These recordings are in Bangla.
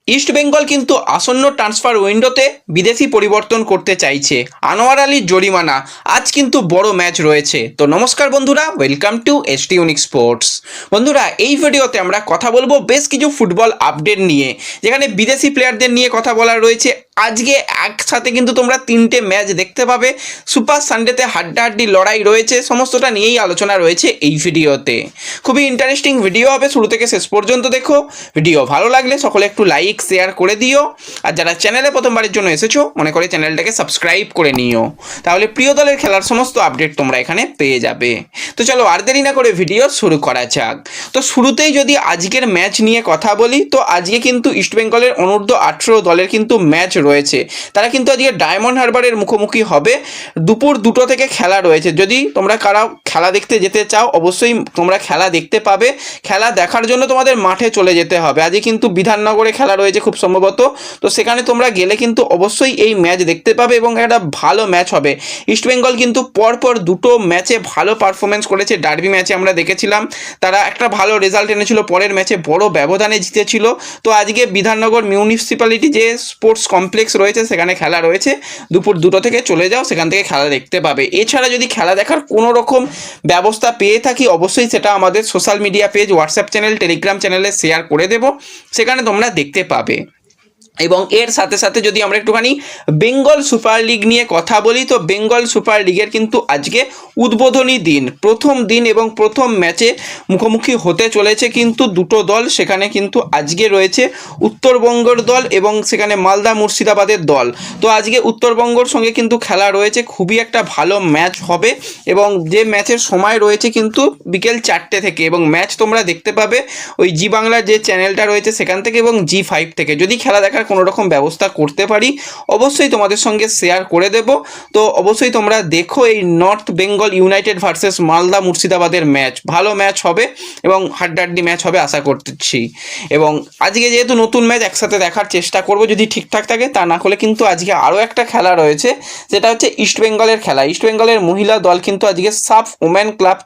ইস্ট বেঙ্গল কিন্তু আসন্ন ট্রান্সফার উইন্ডোতে বিদেশি পরিবর্তন করতে চাইছে। আনোয়ার আলীর জরিমানা, আজ কিন্তু বড় ম্যাচ রয়েছে। তো নমস্কার বন্ধুরা, welcome to ST unique sports. বন্ধুরা, এই ভিডিওতে আমরা কথা বলবো বেশ কিছু ফুটবল আপডেট নিয়ে, যেখানে বিদেশি প্লেয়ারদের নিয়ে কথা বলার রয়েছে। আজকে একসাথে কিন্তু তোমরা তিনটে ম্যাচ দেখতে পাবে। সুপার সানডেতে হাড্ডাহাড্ডি লড়াই রয়েছে, সমস্তটা নিয়েই আলোচনা রয়েছে এই ভিডিওতে। খুবই ইন্টারেস্টিং ভিডিও হবে, শুরু থেকে শেষ পর্যন্ত দেখো। ভিডিও ভালো লাগলে সকলে একটু লাইক শেয়ার করে দিও, আর যারা চ্যানেলে প্রথমবারের জন্য এসেছো মনে করে চ্যানেলটাকে সাবস্ক্রাইব করে নিও, তাহলে প্রিয় দলের খেলার সমস্ত আপডেট তোমরা এখানে পেয়ে যাবে। তো চলো আর দেরি না করে ভিডিও শুরু করা যাক। তো শুরুতেই যদি আজকের ম্যাচ নিয়ে কথা বলি, তো আজকে কিন্তু ইস্টবেঙ্গলের অনূর্ধ্ব 18 দলের কিন্তু ম্যাচ রয়েছে। তারা কিন্তু আজকে ডায়মন্ড হারবারের মুখোমুখি হবে। দুপুর 2টো থেকে খেলা রয়েছে। যদি তোমরা কারা খেলা দেখতে যেতে চাও, অবশ্যই তোমরা খেলা দেখতে পাবে। খেলা দেখার জন্য তোমাদের মাঠে চলে যেতে হবে। আজকে কিন্তু বিধাননগরে খেলা রয়েছে খুব সম্ভবত, তো সেখানে তোমরা গেলে কিন্তু অবশ্যই এই ম্যাচ দেখতে পাবে এবং একটা ভালো ম্যাচ হবে। ইস্টবেঙ্গল কিন্তু পরপর 2টো ম্যাচে ভালো পারফরমেন্স করেছে। ডার্বি ম্যাচে আমরা দেখেছিলাম তারা একটা ভালো রেজাল্ট এনেছিল, পরের ম্যাচে বড় ব্যবধানে জিতেছিল। তো আজকে বিধাননগর মিউনিসিপ্যালিটি যে স্পোর্টস কমপ্লেক্স রয়েছে সেখানে খেলা রয়েছে। দুপুর 2টো থেকে চলে যাও, সেখান থেকে খেলা দেখতে পাবে। এছাড়া যদি খেলা দেখার কোনো রকম ব্যবস্থা পেয়ে থাকি, অবশ্যই সেটা আমাদের social media page, WhatsApp channel, Telegram চ্যানেলে শেয়ার করে দেব, সেখানে তোমরা দেখতে পাবে। এবং এর সাথে সাথে যদি আমরা একটুখানি বেঙ্গল সুপার লিগ নিয়ে কথা বলি, তো বেঙ্গল সুপার লিগের কিন্তু আজকে উদ্বোধনী দিন, প্রথম দিন এবং প্রথম ম্যাচে মুখোমুখি হতে চলেছে কিন্তু 2টো দল। সেখানে কিন্তু আজকে রয়েছে উত্তরবঙ্গের দল এবং সেখানে মালদা মুর্শিদাবাদের দল। তো আজকে উত্তরবঙ্গর সঙ্গে কিন্তু খেলা রয়েছে, খুবই একটা ভালো ম্যাচ হবে এবং যে ম্যাচের সময় রয়েছে কিন্তু বিকেল 4টে থেকে, এবং ম্যাচ তোমরা দেখতে পাবে ওই জি বাংলার যে চ্যানেলটা রয়েছে সেখান থেকে এবং G5 থেকে। যদি খেলা দেখার কোনো রকম ব্যবস্থা করতে পারি অবশ্যই তোমাদের সঙ্গে শেয়ার করে দেব। তো অবশ্যই তোমরা দেখো এই north Bengal United versus Malda মুর্শিদাবাদের ম্যাচ, ভালো ম্যাচ হবে এবং হাড্ডাহাড্ডি ম্যাচ হবে আশা করতেছি। এবং আজকে যেহেতু নতুন ম্যাচ একসাথে দেখার চেষ্টা করব যদি ঠিকঠাক থাকে, তা না হলে কিন্তু আজকে আরও একটা খেলা রয়েছে, যেটা হচ্ছে ইস্টবেঙ্গলের খেলা। ইস্টবেঙ্গলের মহিলা দল কিন্তু আজকে সাফ ওমেন ক্লাব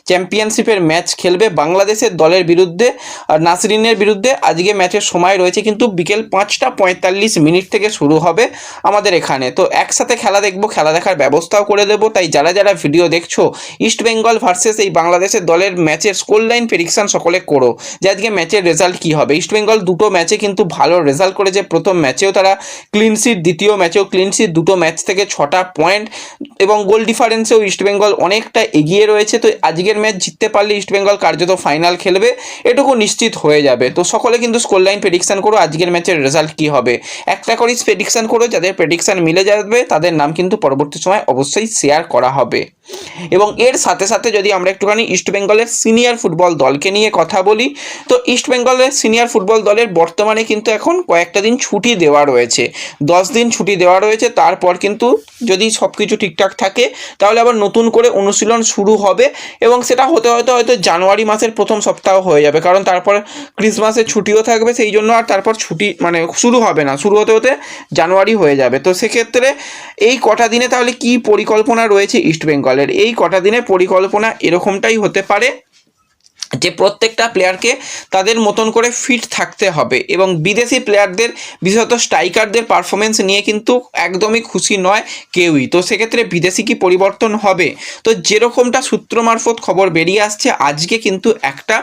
চ্যাম্পিয়নশিপের ম্যাচ খেলবে বাংলাদেশের দলের বিরুদ্ধে, আর নাসরিনের বিরুদ্ধে। আজকে ম্যাচের সময় রয়েছে কিন্তু বিকেল 5টা 45 থেকে শুরু হবে আমাদের এখানে। তো একসাথে খেলা দেখবো, খেলা দেখার ব্যবস্থাও করে দেবো। তাই যারা যারা ভিডিও দেখছো, ইস্টবেঙ্গল ভার্সেস এই বাংলাদেশের দলের ম্যাচের স্কোর লাইন প্রেডিকশন সকলে করো যে আজকে ম্যাচের রেজাল্ট কী হবে। ইস্টবেঙ্গল 2টো ম্যাচে কিন্তু ভালো রেজাল্ট করেছে। প্রথম ম্যাচেও তারা ক্লিনশিট, দ্বিতীয় ম্যাচেও ক্লিনশিট, 2টো ম্যাচ থেকে 6টা পয়েন্ট এবং গোল ডিফারেন্সেও ইস্টবেঙ্গল অনেকটা এগিয়ে রয়েছে। তো আজকের ম্যাচ জিততে পারলে ইস্টবেঙ্গল কার্যত ফাইনাল খেলবে, এটুকু নিশ্চিত হয়ে যাবে। তো সকলে কিন্তু স্কোর লাইন প্রেডিকশন করো আজকের ম্যাচের রেজাল্ট কী হবে। একটা করেই প্রেডিকশন করো, যাদের প্রেডিকশন মিলে যাবে তাদের নাম কিন্তু পরবর্তী সময় অবশ্যই শেয়ার করা হবে। এবং এর সাথে সাথে যদি আমরা একটুখানি ইস্টবেঙ্গলের সিনিয়র ফুটবল দলকে নিয়ে কথা বলি, তো ইস্টবেঙ্গলের সিনিয়র ফুটবল দলের বর্তমানে কিন্তু এখন কয়েকটা দিন ছুটি দেওয়া রয়েছে, 10 দিন ছুটি দেওয়া রয়েছে। তারপর কিন্তু যদি সব কিছু ঠিকঠাক থাকে তাহলে আবার নতুন করে অনুশীলন শুরু হবে, এবং সেটা হতে হয়তো জানুয়ারি মাসের প্রথম সপ্তাহ হয়ে যাবে, কারণ তারপর ক্রিসমাসের ছুটিও থাকবে, সেই জন্য আর তারপর ছুটি মানে শুরু হবে না, শুরু হতে হতে জানুয়ারি হয়ে যাবে। তো সেক্ষেত্রে এই কটা দিনে তাহলে কি পরিকল্পনা রয়েছে ইস্টবেঙ্গলের? এই কটা দিনের পরিকল্পনা এরকমটাই হতে পারে যে প্রত্যেকটা প্লেয়ারকে তাদের মতন করে ফিট থাকতে হবে, এবং বিদেশি প্লেয়ারদের বিশেষত স্ট্রাইকারদের পারফরমেন্স নিয়ে কিন্তু একদমই খুশি নয় কেউই। তো সেক্ষেত্রে বিদেশি কি পরিবর্তন হবে? তো যেরকমটা সূত্র মারফত খবর বেরিয়ে আসছে, আজকে কিন্তু একটা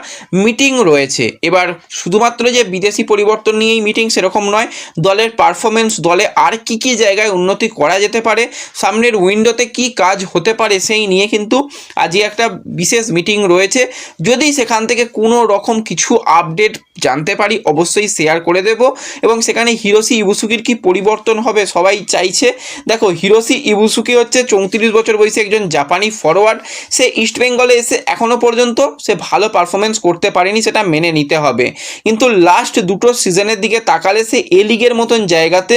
মিটিং রয়েছে। এবার শুধুমাত্র যে বিদেশি পরিবর্তন নিয়েই মিটিং সেরকম নয়, দলের পারফরমেন্স, দলে আর কি কি জায়গায় উন্নতি করা যেতে পারে, সামনের উইন্ডোতে কি কাজ হতে পারে সেই নিয়ে কিন্তু আজকে একটা বিশেষ মিটিং রয়েছে। যদি সেখান থেকে কোনো রকম কিছু আপডেট জানতে পারি অবশ্যই শেয়ার করে দেব। এবং সেখানে হিরোশি ইবুসুকির কি পরিবর্তন হবে সবাই চাইছে। দেখো, হিরোশি ইবুসুকি হচ্ছে 34 বছর বয়সী একজন জাপানি ফরওয়ার্ড। সে ইস্টবেঙ্গলে এসে এখনও পর্যন্ত সে ভালো পারফরমেন্স করতে পারেনি, সেটা মেনে নিতে হবে। কিন্তু লাস্ট 2টো সিজনের দিকে তাকালে সে এ লিগের মতন জায়গাতে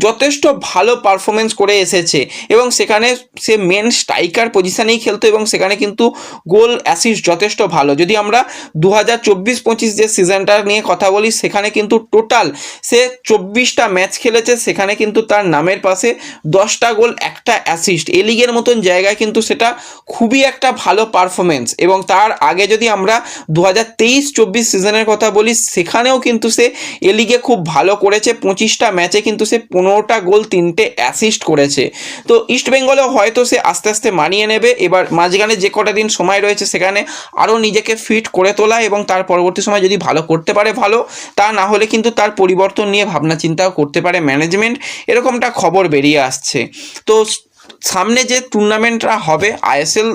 যথেষ্ট ভালো পারফরমেন্স করে এসেছে, এবং সেখানে সে মেন স্ট্রাইকার পজিশনেই খেলতো এবং সেখানে কিন্তু গোল অ্যাসিস্ট যথেষ্ট ভালো। যদি আমরা আমরা 2024-25 যে সিজনটা নিয়ে কথা বলি, সেখানে কিন্তু টোটাল সে 24টা ম্যাচ খেলেছে, সেখানে কিন্তু তার নামের পাশে 10টা গোল, একটা অ্যাসিস্ট। এ লিগের মতন জায়গায় কিন্তু সেটা খুবই একটা ভালো পারফরমেন্স। এবং তার আগে যদি আমরা 2023-24 সিজনের কথা বলি, সেখানেও কিন্তু সে এ লিগে খুব ভালো করেছে। 25টা ম্যাচে কিন্তু সে 15টা গোল, 3টে অ্যাসিস্ট করেছে। তো ইস্টবেঙ্গলেও হয়তো সে আস্তে আস্তে মানিয়ে নেবে। এবার মাঝখানে যে কটা দিন সময় রয়েছে সেখানে আরও নিজেকে ফিট করে তোলা এবং তার পরবর্তী সময় যদি ভালো করতে পারে ভালো, তা না হলে কিন্তু তার পরিবর্তন নিয়ে ভাবনা চিন্তাও করতে পারে ম্যানেজমেন্ট, এরকমটা খবর বেরিয়ে আসছে। তো সামনে যে টুর্নামেন্টটা হবে, আইএসএল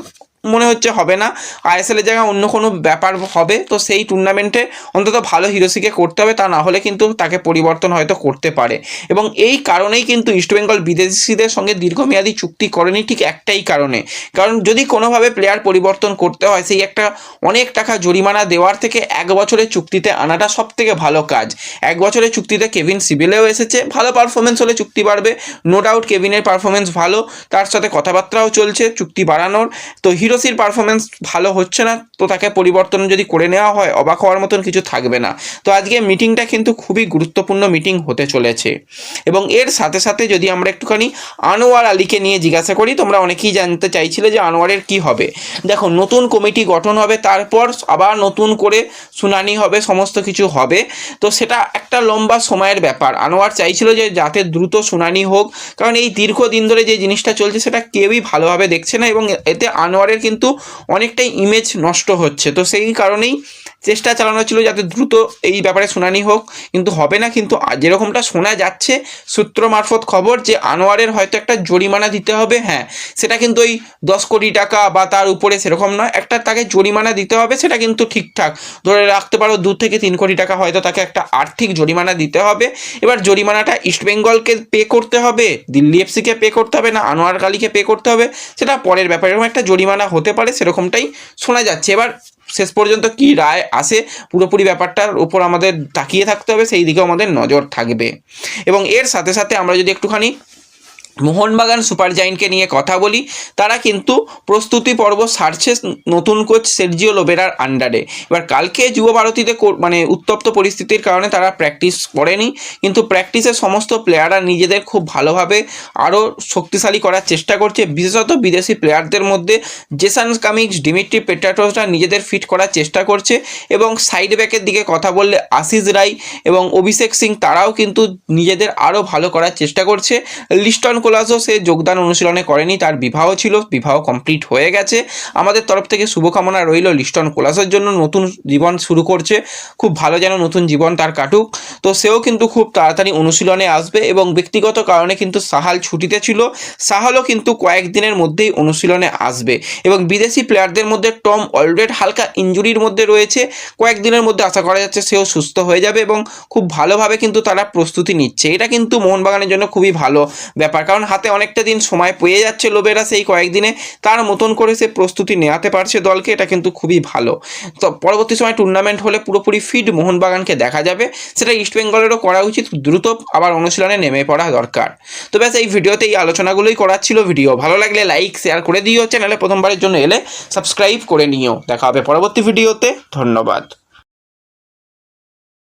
মনে হচ্ছে হবে না, আইএসএলের জায়গায় অন্য কোনো ব্যাপার হবে। তো সেই টুর্নামেন্টে অন্তত ভালো হিরোসিকে করতে হবে, তা না হলে কিন্তু তাকে পরিবর্তন হয়তো করতে পারে। এবং এই কারণেই কিন্তু ইস্টবেঙ্গল বিদেশিদের সঙ্গে দীর্ঘমেয়াদী চুক্তি করেনি, ঠিক একটাই কারণে। কারণ যদি কোনোভাবে প্লেয়ার পরিবর্তন করতে হয়, সেই একটা অনেক টাকা জরিমানা দেওয়ার থেকে 1 বছরের চুক্তিতে আনাটা সব থেকে ভালো কাজ। 1 বছরের চুক্তিতে কেভিন সিবিলেও এসেছে, ভালো পারফরমেন্স হলে চুক্তি বাড়বে, নো ডাউট কেভিনের পারফরমেন্স ভালো, তার সাথে কথাবার্তাও চলছে চুক্তি বাড়ানোর। তো হিরোসির পারফরমেন্স ভালো হচ্ছে না, তো তাকে পরিবর্তন যদি করে নেওয়া হয় অবাক হওয়ার মতন কিছু থাকবে না। তো আজকে মিটিংটা কিন্তু খুবই গুরুত্বপূর্ণ মিটিং হতে চলেছে। এবং এর সাথে সাথে যদি আমরা একটুখানি আনোয়ার আলীকে নিয়ে জিজ্ঞাসা করি, তোমরা অনেকেই জানতে চাইছিলে যে আনোয়ারের কি হবে। দেখো, নতুন কমিটি গঠন হবে, তারপর আবার নতুন করে শুনানি হবে, সমস্ত কিছু হবে। তো সেটা একটা লম্বা সময়ের ব্যাপার। আনোয়ার চাইছিল যে যাতে দ্রুত শুনানি হোক, কারণ এই দীর্ঘদিন ধরে যে জিনিসটা চলছে সেটা কেউই ভালোভাবে দেখছে না এবং এতে আনোয়ারের কিন্তু অনেকটাই ইমেজ নষ্ট হচ্ছে। তো সেই কারণেই চেষ্টা চালানো ছিল যাতে দ্রুত এই ব্যাপারে শুনানি হোক, কিন্তু হবে না। কিন্তু যেরকমটা শোনা যাচ্ছে সূত্র মারফত খবর, যে আনোয়ারের হয়তো একটা জরিমানা দিতে হবে। হ্যাঁ, সেটা কিন্তু ওই 10 কোটি টাকা বা তার উপরে সেরকম নয়, একটা তাকে জরিমানা দিতে হবে। সেটা কিন্তু ঠিকঠাক ধরে রাখতে পারো 2 থেকে 3 কোটি টাকা হয়তো তাকে একটা আর্থিক জরিমানা দিতে হবে। এবার জরিমানাটা ইস্টবেঙ্গলকে পে করতে হবে, দিল্লি এফসিকে পে করতে হবে, না আনোয়ার আলীকে পে করতে হবে, সেটা পরের ব্যাপার। এরকম একটা জরিমানা হতে পারে, সেরকমটাই শোনা যাচ্ছে। এবার শেষ পর্যন্ত কি রায় আসে, পুরোপুরি ব্যাপারটার উপর আমাদের তাকিয়ে থাকতে হবে, সেই দিকেও আমাদের নজর থাকবে। এবং এর সাথে সাথে আমরা যদি একটুখানি মোহনবাগান সুপার জায়েন্টকে নিয়ে কথা বলি, তারা কিন্তু প্রস্তুতি পর্ব সারছে নতুন কোচ সের্জিও লোবেরার আন্ডারে। এবার কালকে যুব ভারতীতে মানে উত্তপ্ত পরিস্থিতির কারণে তারা প্র্যাকটিস করেনি, কিন্তু প্র্যাকটিসে সমস্ত প্লেয়াররা নিজেদের খুব ভালোভাবে আরও শক্তিশালী করার চেষ্টা করছে। বিশেষত বিদেশি প্লেয়ারদের মধ্যে জেসন কামিংস, ডিমিট্রি পেট্রাটোসরা নিজেদের ফিট করার চেষ্টা করছে। এবং সাইড ব্যাকের দিকে কথা বললে আশিস রায় এবং অভিষেক সিং, তারাও কিন্তু নিজেদের আরও ভালো করার চেষ্টা করছে। লিস্টন কোলাসও সে যোগদান অনুশীলনে করেনি, তার বিবাহ ছিল, বিবাহ কমপ্লিট হয়ে গেছে। আমাদের তরফ থেকে শুভকামনা রইল লিস্টন কোলাসের জন্য, নতুন জীবন শুরু করছে, খুব ভালো যেন নতুন জীবন তার কাটুক। তো সেও কিন্তু খুব তাড়াতাড়ি অনুশীলনে আসবে। এবং ব্যক্তিগত কারণে কিন্তু সাহাল ছুটিতে ছিল, সাহালও কিন্তু কয়েকদিনের মধ্যেই অনুশীলনে আসবে। এবং বিদেশি প্লেয়ারদের মধ্যে টম অলরেড হালকা ইনজুরির মধ্যে রয়েছে, কয়েকদিনের মধ্যে আশা করা যাচ্ছে সেও সুস্থ হয়ে যাবে এবং খুব ভালোভাবে কিন্তু তারা প্রস্তুতি নিচ্ছে। এটা কিন্তু মোহনবাগানের জন্য খুবই ভালো ব্যাপার, কারণ হাতে অনেকটা দিন সময় পেয়ে যাচ্ছে লোবেরা, সেই কয়েকদিনে তার মতন করে সে প্রস্তুতি নেওয়াতে পারছে দলকে, এটা কিন্তু খুবই ভালো। তো পরবর্তী সময় টুর্নামেন্ট হলে পুরোপুরি ফিট মোহনবাগানকে দেখা যাবে, সেটা ইস্টবেঙ্গলেরও করা উচিত, দ্রুত আবার অনুশীলনে নেমে পড়া দরকার। তো ব্যাস এই ভিডিওতে এই আলোচনাগুলোই করার ছিল। ভিডিও ভালো লাগলে লাইক শেয়ার করে দিও, চ্যানেলে প্রথমবারের জন্য এলে সাবস্ক্রাইব করে নিও। দেখা হবে পরবর্তী ভিডিওতে, ধন্যবাদ।